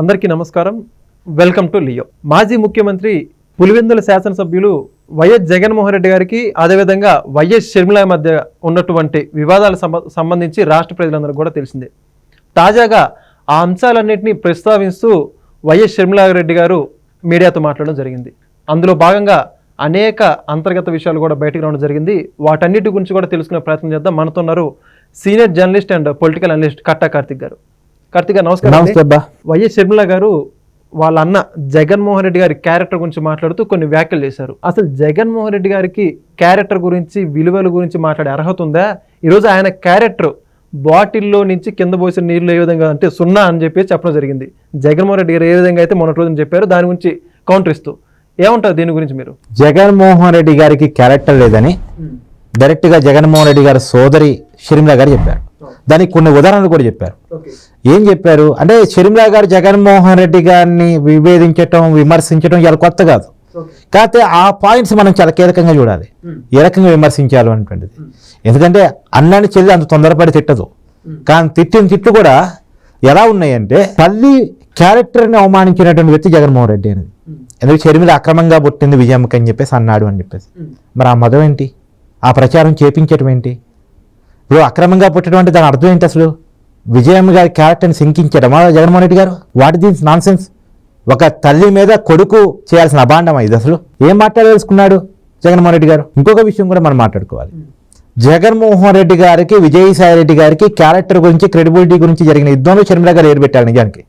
అందరికీ నమస్కారం. Welcome to Leo. మాజీ ముఖ్యమంత్రి పులివెందుల శాసనసభ్యులు వైఎస్ జగన్మోహన్ రెడ్డి గారికి అదేవిధంగా వైఎస్ షర్మిల మధ్య ఉన్నటువంటి వివాదాలకు సంబంధించి రాష్ట్ర ప్రజలందరికీ కూడా తెలిసిందే. తాజాగా ఆ అంశాలన్నింటినీ ప్రస్తావిస్తూ వైఎస్ షర్మిల రెడ్డి గారు మీడియాతో మాట్లాడడం జరిగింది. అందులో భాగంగా అనేక అంతర్గత విషయాలు కూడా బయటకు రావడం జరిగింది. వాటన్నిటి గురించి కూడా తెలుసుకునే ప్రయత్నం చేద్దాం. మనతో ఉన్నారు senior journalist and political analyst Katta Karthik garu. Karthik గారు నమస్కారం. వైఎస్ షర్మిల గారు వాళ్ళ అన్న జగన్మోహన్ రెడ్డి గారి క్యారెక్టర్ గురించి మాట్లాడుతూ కొన్ని వ్యాఖ్యలు చేశారు. అసలు జగన్మోహన్ రెడ్డి గారికి క్యారెక్టర్ గురించి, విలువల గురించి మాట్లాడే అర్హత ఉందా? ఈరోజు ఆయన క్యారెక్టర్ బాటిల్లో నుంచి కింద పోసిన నీళ్ళు ఏ విధంగా అంటే సున్నా అని చెప్పి చెప్పడం జరిగింది. జగన్మోహన్ రెడ్డి గారు ఏ విధంగా అయితే మొన్నటి రోజున చెప్పారు, దాని గురించి కౌంటర్ ఇస్తూ ఏమంటారు దీని గురించి మీరు? జగన్మోహన్ రెడ్డి గారికి క్యారెక్టర్ లేదని డైరెక్ట్గా జగన్మోహన్ రెడ్డి గారి సోదరి షర్మిల గారు చెప్పారు. దానికి కొన్ని ఉదాహరణలు కూడా చెప్పారు. ఏం చెప్పారు అంటే, షర్మిల గారు జగన్మోహన్ రెడ్డి గారిని విభేదించటం, విమర్శించడం ఇలా కొత్త కాదు. కాకపోతే ఆ పాయింట్స్ మనం చాలా కీలకంగా చూడాలి. ఏ రకంగా విమర్శించాలి అనేటువంటిది. ఎందుకంటే అన్నాన్ని చెల్లి అంత తొందరపడి తిట్టదు. కానీ తిట్టిన తిట్లు కూడా ఎలా ఉన్నాయంటే, తల్లి క్యారెక్టర్ని అవమానించినటువంటి వ్యక్తి జగన్మోహన్ రెడ్డి అనేది. ఎందుకంటే షర్మిల అక్రమంగా పుట్టింది విజయమ్మకి అని చెప్పేసి అన్నాడు అని చెప్పేసి. మరి ఆ మదం ఏంటి? ఆ ప్రచారం చేపించడం ఏంటి? ఇప్పుడు అక్రమంగా పుట్టడం అంటే దాని అర్థం ఏంటి? అసలు విజయమ్మ గారి క్యారెక్టర్ని శంకించడమా జగన్మోహన్ రెడ్డి గారు? What these non sense? ఒక తల్లి మీద కొడుకు చేయాల్సిన అభాండమా ఇది? అసలు ఏం మాట్లాడదలుచుకున్నాడు జగన్మోహన్ రెడ్డి గారు? ఇంకొక విషయం కూడా మనం మాట్లాడుకోవాలి. జగన్మోహన్ రెడ్డి గారికి, విజయసాయి రెడ్డి గారికి క్యారెక్టర్ గురించి, క్రెడిబిలిటీ గురించి జరిగిన యుద్ధంలో షర్మిల గారు ఏర్పెట్టారు నిజానికి.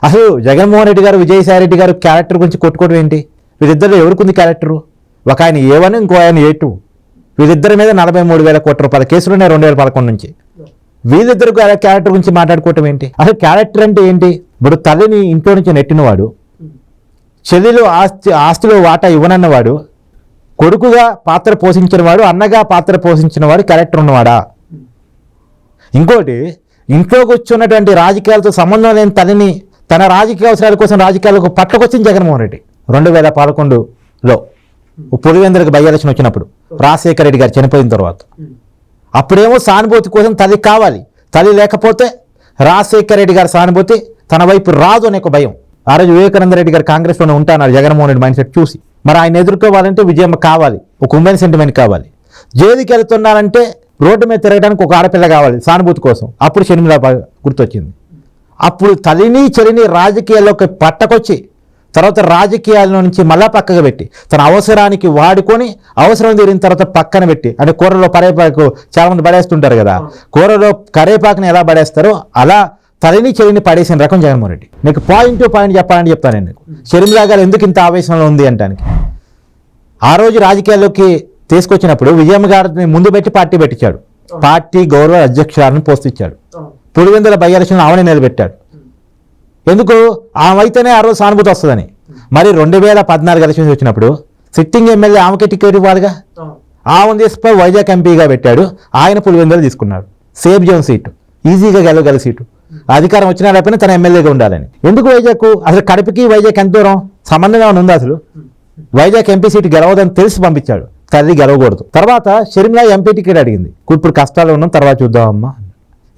అసలు జగన్మోహన్ రెడ్డి గారు, విజయసాయి రెడ్డి గారు క్యారెక్టర్ గురించి కొట్టుకోవడం ఏంటి? వీరిద్దరిలో ఎవరికి క్యారెక్టరు? ఒక ఆయన A1, ఇంకో ఆయన A2. వీరిద్దరి మీద 43,000 కోట్ల రూపాయల కేసులు ఉన్నాయి 2011 నుంచి. వీళ్ళిద్దరు క్యారెక్టర్ గురించి మాట్లాడుకోవటం ఏంటి? అసలు క్యారెక్టర్ అంటే ఏంటి? ఇప్పుడు తల్లిని ఇంట్లో నుంచి నెట్టినవాడు, చెల్లిలో ఆస్తిలో వాటా ఇవ్వనన్నవాడు, కొడుకుగా పాత్ర పోషించిన వాడు, అన్నగా పాత్ర పోషించిన వాడు క్యారెక్టర్ ఉన్నవాడా? ఇంకోటి, ఇంట్లో కూర్చున్నటువంటి రాజకీయాలతో సంబంధం లేని తల్లిని తన రాజకీయ అవసరాల కోసం రాజకీయాలకు పట్టుకొచ్చింది జగన్మోహన్ రెడ్డి. 2011లో పులివెందులకు బై ఎలక్షన్ వచ్చినప్పుడు రాజశేఖర రెడ్డి గారు చనిపోయిన తర్వాత అప్పుడేమో సానుభూతి కోసం తల్లి కావాలి, తల్లి లేకపోతే రాజశేఖర రెడ్డి గారి సానుభూతి తన వైపు రాదు అనే ఒక భయం. ఆ రోజు వివేకానంద రెడ్డి గారు కాంగ్రెస్లోనే ఉంటాన్నారు జగన్మోహన్ రెడ్డి మైండ్ సెట్ చూసి. మరి ఆయన ఎదుర్కోవాలంటే విజయమ్మ కావాలి, ఒక ఉమెన్ సెంటిమెంట్ కావాలి. జైలుకి వెళ్తున్నారంటే రోడ్డు మీద తిరగడానికి ఒక ఆడపిల్ల కావాలి సానుభూతి కోసం. అప్పుడు షర్మిల గుర్తొచ్చింది. అప్పుడు తల్లిని చెల్లిని రాజకీయాల్లోకి పట్టకొచ్చి తర్వాత రాజకీయాల నుంచి మళ్ళా పక్కకు పెట్టి తన అవసరానికి వాడుకొని అవసరం తీరిన తర్వాత పక్కన పెట్టి, అంటే కూరలో కరేపాకు చాలా మంది పడేస్తుంటారు కదా, కూరలో కరేపాకుని ఎలా పడేస్తారో అలా తల్లిని చెల్లిని పడేసిన రకం జగన్మోహన్ రెడ్డి. నీకు పాయింట్ టు పాయింట్ చెప్పాలని చెప్తాను నేను. షర్మిల గారు ఎందుకు ఇంత ఆవేశంలో ఉంది అంటానికి, ఆ రోజు రాజకీయాల్లోకి తీసుకొచ్చినప్పుడు విజయమ్మ గారిని ముందు పెట్టి పార్టీ పెట్టించాడు. పార్టీ గౌరవ అధ్యక్షురాలను పోస్ట్ ఇచ్చాడు. పులివెందుల బై ఎలక్షన్ ఆమెనే నిలబెట్టాడు. ఎందుకు? ఆమెతోనే ఆ రోజు సానుభూతి వస్తుందని. మరి 2014 ఎలక్షన్స్ వచ్చినప్పుడు సిట్టింగ్ ఎమ్మెల్యే ఆమెకే టికెట్ ఇవ్వాలిగా. ఆమెను తీసుకుపోయి వైజాగ్ ఎంపీగా పెట్టాడు. ఆయన పులివెందులు తీసుకున్నాడు. సేఫ్ జోన్ సీటు, ఈజీగా గెలవగల సీటు. అధికారం వచ్చినా లేకపోయినా తన ఎమ్మెల్యేగా ఉండాలని. ఎందుకు వైజాగ్? అసలు కడపకి వైజాగ్ ఎంత దూరం? సంబంధం ఏమైనా ఉందా? అసలు వైజాగ్ ఎంపీ సీటు గెలవదని తెలిసి పంపించాడు. తల్లి గెలవకూడదు. తర్వాత షర్మిల ఎంపీ టికెట్ అడిగింది. ఇప్పుడు కష్టాలు ఉన్నాం, తర్వాత చూద్దామమ్మా,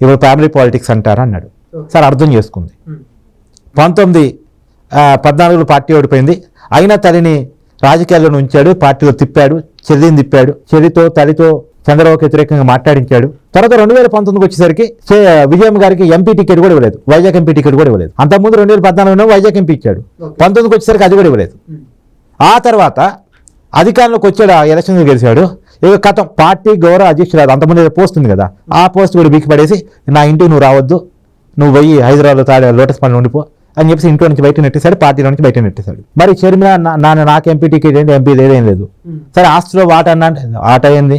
ఇప్పుడు ఫ్యామిలీ పాలిటిక్స్ అంటారా అన్నాడు. సరే అర్థం చేసుకుంది. 2014లో పార్టీ ఓడిపోయింది. అయినా తల్లిని రాజకీయాల్లో ఉంచాడు, పార్టీలో తిప్పాడు, చెల్లిని తిప్పాడు, చెల్లితో తల్లితో చంద్రబాబుకి వ్యతిరేకంగా మాట్లాడించాడు. తర్వాత 2019కి వచ్చేసరికి విజయమ్మ గారికి ఎంపీ టికెట్ కూడా ఇవ్వలేదు, వైజాగ్ ఎంపీ టికెట్ కూడా ఇవ్వలేదు. అంతకుముందు 2014లో వైజాగ్ ఎంపీ ఇచ్చాడు, 19కి వచ్చేసరికి అది కూడా ఇవ్వలేదు. ఆ తర్వాత అధికారంలోకి వచ్చాడు, ఆ ఎలక్షన్ గెలిచాడు. ఇక కథం పార్టీ గౌరవ అధ్యక్షురాలు అంతకుముందు పోస్ట్ ఉంది కదా, ఆ పోస్ట్ కూడా బీకి పడేసి నా ఇంటికి నువ్వు రావద్దు, నువ్వు పోయి హైదరాబాద్లో లోటస్ పనులు ఉండిపో అని చెప్పేసి ఇంట్లో నుంచి బయట నెట్టేశాడు, పార్టీలో నుంచి బయట నెట్టేశాడు. మరి షర్మిల నాకు ఎంపీ టికెట్ ఏంటి, ఎంపీ లేదేం లేదు, సరే ఆస్తిలో వాటా అన్నా అంటే ఆట అయింది,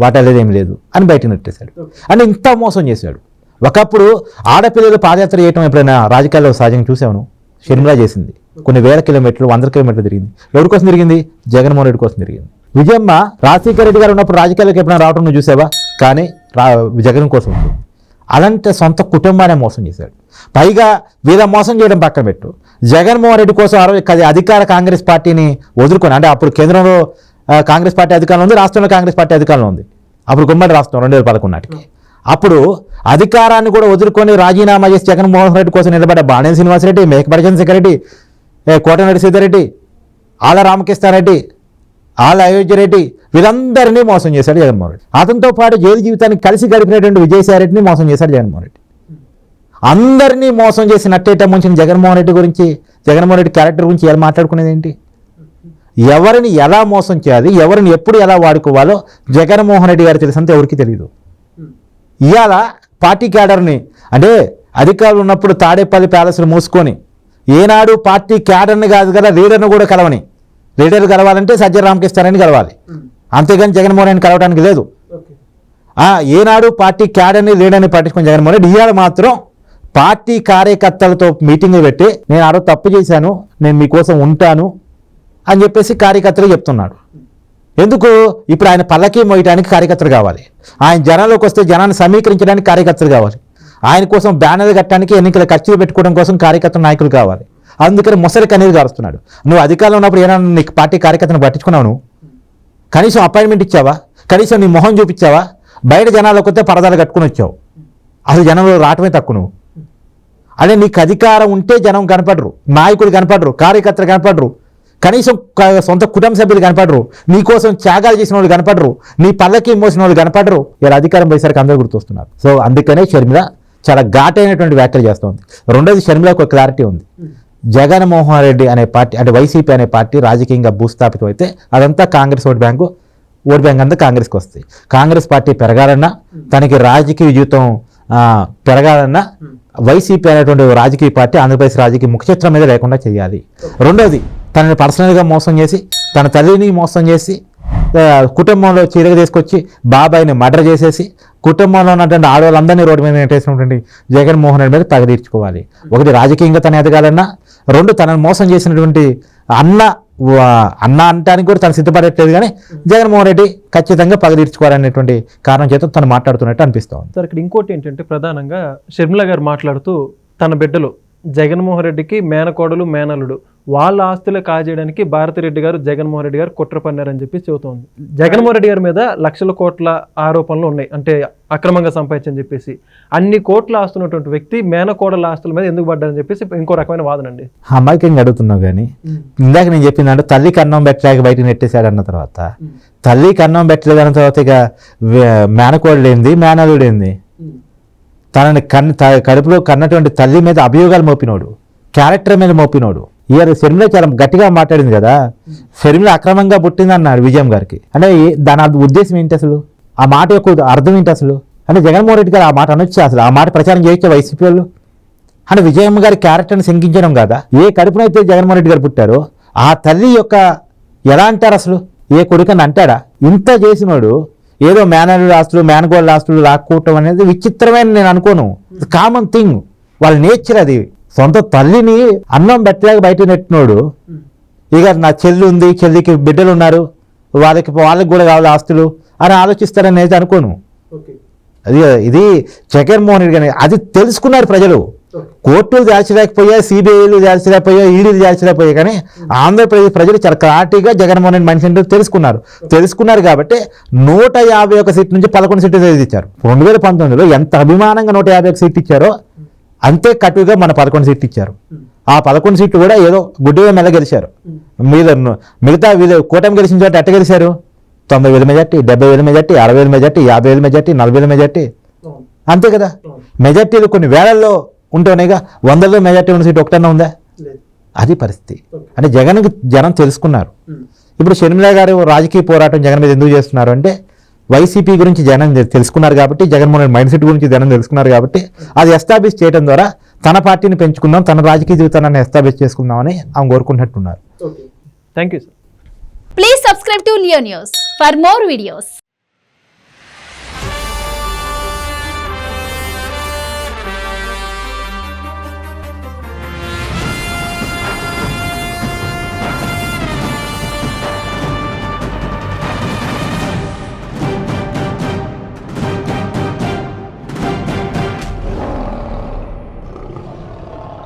వాటా లేదేం లేదు అని బయట నెట్టేశాడు. అంటే ఇంత మోసం చేశాడు. ఒకప్పుడు ఆడపిల్లలు పాదయాత్ర చేయటం ఎప్పుడైనా రాజకీయాల్లో సహజంగా చూసాను. షర్మిల చేసింది. కొన్ని వేల కిలోమీటర్లు, 100 కిలోమీటర్లు తిరిగింది. ఎవరి కోసం తిరిగింది? జగన్మోహన్ రెడ్డి కోసం తిరిగింది. విజయమ్మ రాజశేఖర రెడ్డి గారు ఉన్నప్పుడు రాజకీయాలకు ఎప్పుడైనా రావటం నువ్వు చూసావా? కానీ జగన్ కోసం. అలాంటి సొంత కుటుంబాన్ని మోసం చేశాడు. పైగా వీళ్ళ మోసం చేయడం పక్కన పెట్టు, జగన్మోహన్ రెడ్డి కోసం అధికార కాంగ్రెస్ పార్టీని వదులుకొని, అంటే అప్పుడు కేంద్రంలో కాంగ్రెస్ పార్టీ అధికారంలో ఉంది, రాష్ట్రంలో కాంగ్రెస్ పార్టీ అధికారంలో ఉంది. అప్పుడు గుమ్మడి రాష్ట్రం 2011 నాటికి. అప్పుడు అధికారాన్ని కూడా వదులుకొని రాజీనామా చేసి జగన్మోహన్ రెడ్డి కోసం నిలబడ్డ బాణేని శ్రీనివాసరెడ్డి, మేకపర్జన్ సెక్రటరీ, కోటమిరెడ్డి సీతారెడ్డి, ఆళ్ళ రామకృష్ణారెడ్డి, ఆళ్ళ అయోధ్యరెడ్డి, వీళ్ళందరినీ మోసం చేశాడు జగన్మోహన్ రెడ్డి. అతనితో పాటు జైలు జీవితాన్ని కలిసి గడిపినటువంటి విజయసాయిరెడ్డిని మోసం చేశాడు జగన్మోహన్ రెడ్డి. అందరినీ మోసం చేసి నట్టేట ముంచిన జగన్మోహన్ రెడ్డి గురించి, జగన్మోహన్ రెడ్డి క్యారెక్టర్ గురించి ఎలా మాట్లాడుకునేది ఏంటి? ఎవరిని ఎలా మోసం చేయాలి, ఎవరిని ఎప్పుడు ఎలా వాడుకోవాలో జగన్మోహన్ రెడ్డి గారు తెలిసినంత ఎవరికి తెలియదు. ఇవాళ పార్టీ క్యాడర్ని, అంటే అధికారులు ఉన్నప్పుడు తాడేపల్లి ప్యాలెస్లు మూసుకొని ఏనాడు పార్టీ క్యాడర్ని కాదు కదా లీడర్ని కూడా కలవని, లీడర్ కలవాలంటే సజ్జల రామకృష్ణారెడ్డిని కలవాలి, అంతేగాని జగన్మోహన్ రెడ్డిని కలవడానికి లేదు. ఏనాడు పార్టీ క్యాడర్ని లీడర్ని పట్టించుకుని జగన్మోహన్ రెడ్డి ఇవాళ మాత్రం పార్టీ కార్యకర్తలతో మీటింగ్లు పెట్టి నేను ఆరో తప్పు చేశాను, నేను మీకోసం ఉంటాను అని చెప్పేసి కార్యకర్తలు చెప్తున్నాడు. ఎందుకు? ఇప్పుడు ఆయన పల్లకి మోయడానికి కార్యకర్తలు కావాలి, ఆయన జనాల్లోకి వస్తే జనాన్ని సమీకరించడానికి కార్యకర్తలు కావాలి, ఆయన కోసం బ్యానర్లు కట్టడానికి ఎన్నికల ఖర్చులు పెట్టుకోవడం కోసం కార్యకర్తల నాయకులు కావాలి. అందుకని ముసలి కన్నీరు గారుస్తున్నాడు. నువ్వు అధికారంలో ఉన్నప్పుడు ఏమైనా నీకు పార్టీ కార్యకర్తను పట్టించుకున్నావు? నువ్వు కనీసం అపాయింట్మెంట్ ఇచ్చావా? కనీసం నీ మొహం చూపించావా? బయట జనాల్లోకి వస్తే పరదాలు కట్టుకుని వచ్చావు, అసలు జనంలో రావటమే తక్కువ. నువ్వు అదే నీకు అధికారం ఉంటే జనం కనపడరు, నాయకులు కనపడరు, కార్యకర్తలు కనపడరు, కనీసం సొంత కుటుంబ సభ్యులు కనపడరు, నీకోసం త్యాగాలు చేసిన వాళ్ళు కనపడరు, నీ పల్లకి మోసిన వాళ్ళు కనపడరు. ఇలా అధికారం పోయేసరికి అందరూ గుర్తొస్తున్నారు. సో అందుకనే షర్మిల చాలా ఘాటైనటువంటి వ్యాఖ్యలు చేస్తుంది. రెండోది, షర్మిలకు ఒక క్లారిటీ ఉంది. జగన్మోహన్ రెడ్డి అనే పార్టీ, అంటే వైసీపీ అనే పార్టీ రాజకీయంగా భూస్థాపితం అయితే అదంతా కాంగ్రెస్ ఓటు బ్యాంక్ అంతా కాంగ్రెస్కి వస్తాయి. కాంగ్రెస్ పార్టీ పెరగాలన్నా, తనకి రాజకీయ జీవితం పెరగాలన్నా వైసీపీ అనేటువంటి రాజకీయ పార్టీ ఆంధ్రప్రదేశ్ రాజకీయ ముఖచిత్రం మీద లేకుండా చేయాలి. రెండోది, తనని పర్సనల్గా మోసం చేసి, తన తల్లిని మోసం చేసి, కుటుంబంలో చీరగా తీసుకొచ్చి బాబాయిని మర్డర్ చేసేసి, కుటుంబంలో ఉన్నటువంటి ఆడవాళ్ళందరినీ రోడ్డు మీద నెట్టేసినటువంటి జగన్మోహన్ రెడ్డి మీద పగ తీర్చుకోవాలి. ఒకటి, రాజకీయంగా తన ఎదగాలన్నా, రెండు, తనను మోసం చేసినటువంటి అన్న అంటానికి కూడా తను సిద్ధపడట్లేదు, కానీ జగన్మోహన్ రెడ్డి ఖచ్చితంగా పగ తీర్చుకోవాలనేటువంటి కారణం చేత తను మాట్లాడుతున్నట్టు అనిపిస్తుంది. సార్, ఇక్కడ ఇంకోటి ఏంటంటే ప్రధానంగా షర్మిల గారు మాట్లాడుతూ తన బిడ్డలు జగన్మోహన్ రెడ్డికి మేనకోడలు, మేనల్లుడు, వాళ్ళ ఆస్తులు కాజేయడానికి భారతిరెడ్డి గారు, జగన్మోహన్ రెడ్డి గారు కుట్ర పన్నారని చెప్పి చెబుతోంది. జగన్మోహన్ రెడ్డి గారి మీద లక్షల కోట్ల ఆరోపణలు ఉన్నాయి, అంటే అక్రమంగా సంపాదించని చెప్పేసి. అన్ని కోట్ల ఆస్తున్నటువంటి వ్యక్తి మేనకోడల ఆస్తుల మీద ఎందుకు పడ్డారని చెప్పేసి ఇంకో రకమైన వాదన అండి. అమ్మాయికి అడుగుతున్నావు, కానీ ఇందాక నేను చెప్పిందంటే తల్లికి అన్నం పెట్టలేక బయట నెట్టేశాడు అన్న తర్వాత, తల్లికి అన్నం పెట్టలేదు అన్న తర్వాత ఇక మేనకోడలు ఏంది, మేనల్లుడు ఏంది? తనని కడుపులో కన్నటువంటి తల్లి మీద అభియోగాలు మోపినోడు, క్యారెక్టర్ మీద మోపినోడు. ఇయర్ షర్మిల చాలా గట్టిగా మాట్లాడింది కదా, షర్మిల అక్రమంగా పుట్టిందన్నాడు విజయం గారికి. అంటే దాని ఉద్దేశం ఏంటి అసలు? ఆ మాట యొక్క అర్థం ఏంటి అసలు? అంటే జగన్మోహన్ రెడ్డి గారు ఆ మాట అనొచ్చు, అసలు ఆ మాట ప్రచారం చేయొచ్చా వైసీపీ వాళ్ళు? అంటే విజయం గారి క్యారెక్టర్ని శంకించడం కాదా? ఏ కడుపునైతే జగన్మోహన్ రెడ్డి గారు పుట్టారో ఆ తల్లి యొక్క ఎలా అంటారు అసలు? ఏ కొడుకని అంటాడా? ఇంత చేసినోడు ఏదో మేనల్లుడు ఆస్తులు, మేనగోళ్ళ ఆస్తులు లాక్కోవటం అనేది విచిత్రమైన నేను అనుకోను. కామన్ థింగ్, వాళ్ళ నేచర్ అది. సొంత తల్లిని అన్నం పెట్టలేక బయట నెట్టినోడు ఇక నా చెల్లి ఉంది, చెల్లికి బిడ్డలు ఉన్నారు, వాళ్ళకి కూడా కావాలి ఆస్తులు అని ఆలోచిస్తారని అయితే అనుకోను. ఇది జగన్మోహన్ రెడ్డి గారి, అది తెలుసుకున్నారు ప్రజలు. కోర్టులు తేల్చలేకపోయాయి, సిబిఐలు తేల్చలేకపోయాయి, ఈడీలు తేల్చలేకపోయాయి, కానీ ఆంధ్రప్రదేశ్ ప్రజలు చాలా క్లారిటీగా జగన్మోహన్ రెడ్డి మనిషి అంటే తెలుసుకున్నారు కాబట్టి 151 సీట్ల నుంచి 11 సీట్లు ఇచ్చారు. 2019లో ఎంత అభిమానంగా 151 సీట్లు ఇచ్చారో అంతే కటుగా మన 11 సీట్లు ఇచ్చారు. ఆ 11 సీట్లు కూడా ఏదో గుడ్డిగా మెల్ల గెలిచారు. మిగతా వీళ్ళు కూటమి గెలిచిన చోట ఎట్ట గెలిచారు? 90,000 majority, 70,000 majority, 60,000 majority, 50,000 majority, 40,000 majority, అంతే కదా. మెజార్టీలు కొన్ని వేలల్లో ఉంటేనేగా, 100లో మెజార్టీ ఉన్న సీట్ ఒకటన్నా ఉందా? అది పరిస్థితి. అంటే జనం తెలుసుకున్నారు. ఇప్పుడు షర్మిల గారు రాజకీయ పోరాటం జగన్ మీద ఎందుకు చేస్తున్నారు అంటే, వైసీపీ గురించి జనం తెలుసుకున్నారు కాబట్టి, జగన్మోహన్ రెడ్డి మైండ్ సెట్ గురించి జనం తెలుసుకున్నారు కాబట్టి, అది ఎస్టాబ్లిష్ చేయడం ద్వారా తన పార్టీని పెంచుకుందాం, తన రాజకీయ జీవితాన్ని ఎస్టాబ్లిష్ చేసుకుందామని ఆమె కోరుకున్నట్టున్నారు. Thank you sir. Please subscribe to Leo News for more videos.